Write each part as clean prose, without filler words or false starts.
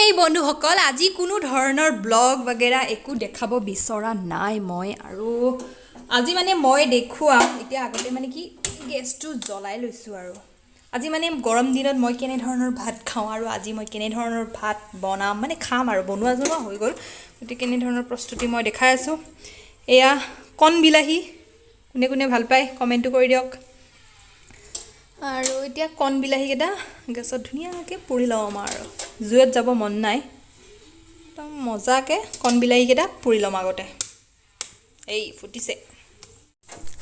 হেই বন্ধুসকল, আজি কোনো ধৰণৰ ব্লগ वगैरह একো দেখাব বিচৰা নাই মই। আৰু আজি মানে মই দেখুৱাম এতিয়া আগতে মানে কি গেছটো জ্বলাই লৈছো। আৰু আজি মানে গৰম দিনত মই কেনে ধৰণৰ ভাত খাওঁ আৰু আজি মই কেনে ধৰণৰ ভাত বনাম মানে খাম আৰু বনোৱা জনোৱা হৈ গ'ল। গতিকে কেনে ধৰণৰ প্ৰস্তুতি মই দেখাই আছো। এয়া কণ বিলাহী, কোনে কোনে ভাল পায় কমেণ্ট কৰি দিয়ক। আৰু এতিয়া কণ বিলাহী কেইটা গেছত ধুনীয়াকৈ পুৰি ল'ম। আৰু জুইত যাব মন নাই, একদম মজাকৈ কণ বিলাহী কেইটা পুৰি ল'ম আগতে। এই ফুটিছে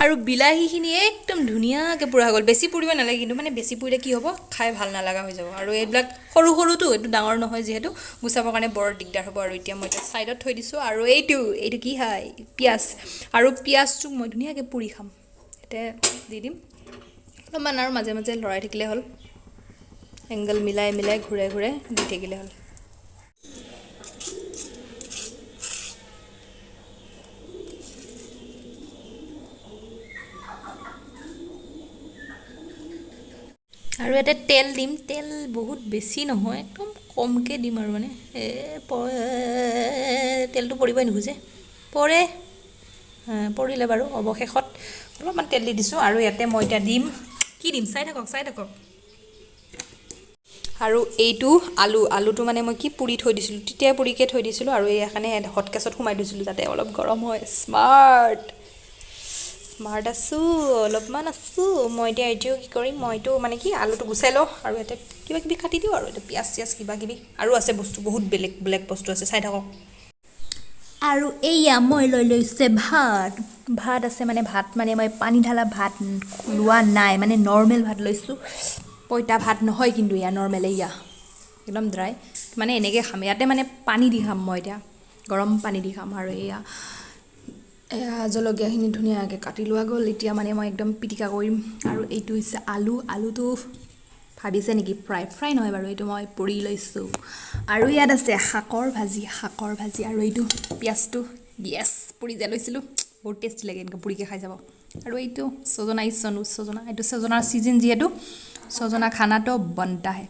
আৰু বিলাহীখিনি একদম ধুনীয়াকৈ পুৰা হৈ গ'ল। বেছি পুৰিব নালাগে, কিন্তু মানে বেছি পুৰিলে কি হ'ব, খাই ভাল নালাগা হৈ যাব। আৰু এইবিলাক সৰু সৰুটো, এইটো ডাঙৰ নহয় যিহেতু গুচাবৰ কাৰণে বৰ দিগদাৰ হ'ব। আৰু এতিয়া মই এতিয়া ছাইডত থৈ দিছোঁ। আৰু এইটো কি হয়, পিঁয়াজ। আৰু পিঁয়াজটো মই ধুনীয়াকৈ পুৰি খাম। এতিয়া দি দিম অলপমান, আৰু মাজে মাজে লৰাই থাকিলে হ'ল। এংগল মিলাই মিলাই ঘূৰাই ঘূৰাই দি থাকিলে হ'ল। আৰু ইয়াতে তেল দিম। তেল বহুত বেছি নহয়, একদম কমকৈ দিম। আৰু মানে তেলটো পৰিবই নোখোজে, পৰিলে বাৰু অৱশেষত অলপমান তেল দি দিছোঁ। আৰু ইয়াতে মই এতিয়া দিম, কি দিম চাই থাকক চাই থাকক। আৰু এইটো আলুটো মানে মই কি পুৰি থৈ দিছিলোঁ, তেতিয়াই পুৰিকৈ থৈ দিছিলোঁ। আৰু এই কাৰণে হটকেছত সোমাই দিছিলোঁ যাতে অলপ গৰম হয়। স্মাৰ্ট আছোঁ, অলপমান আছোঁ মই। এতিয়া এইটোও কি কৰিম, মইতো মানে কি আলুটো গুচাই লওঁ আৰু ইয়াতে কিবা কিবি কাটি দিওঁ। আৰু এতিয়া পিঁয়াজ চিয়াজ কিবা কিবি আৰু আছে বস্তু, বহুত বেলেগ বেলেগ বস্তু আছে, চাই থাকক। আৰু এইয়া মই লৈ লৈছে ভাত আছে। মানে ভাত মানে মই পানী ঢালা ভাত লোৱা নাই, মানে নৰ্মেল ভাত লৈছোঁ। পইতা ভাত নহয় কিন্তু এয়া নৰ্মেল, এয়া একদম ড্ৰাই। মানে এনেকৈ খাম, ইয়াতে মানে পানী দি খাম মই এতিয়া, গৰম পানী দি খাম। আৰু এয়া জলকীয়াখিনি ধুনীয়াকৈ কাটি লোৱা গ'ল। এতিয়া মানে মই একদম পিটিকা কৰিম। আৰু এইটো হৈছে আলুটো ভাবিছে নেকি ফ্ৰাই নহয় বাৰু, এইটো মই পুৰি লৈছোঁ। আৰু ইয়াত আছে শাকৰ ভাজি। আৰু এইটো পিঁয়াজটো পুৰি যে লৈছিলোঁ, বহুত টেষ্টি লাগে এনেকৈ পুৰিকৈ খাই যাব। আৰু এইটো ছজনা, এইটো ছজনাৰ ছিজন যিহেতু ছজনা খানাটো বনতা হে।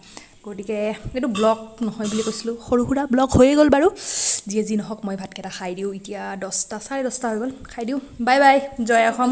গতিকে এইটো ব্লগ নহয় বুলি কৈছিলোঁ, সৰু সুৰা ব্লগ হৈয়ে গ'ল বাৰু। যিয়ে যি নহওক, মই ভাতকেইটা খাই দিওঁ। এতিয়া 10টা 10:30 হৈ গ'ল, খাই দিওঁ। বাই বাই, জয় অসম।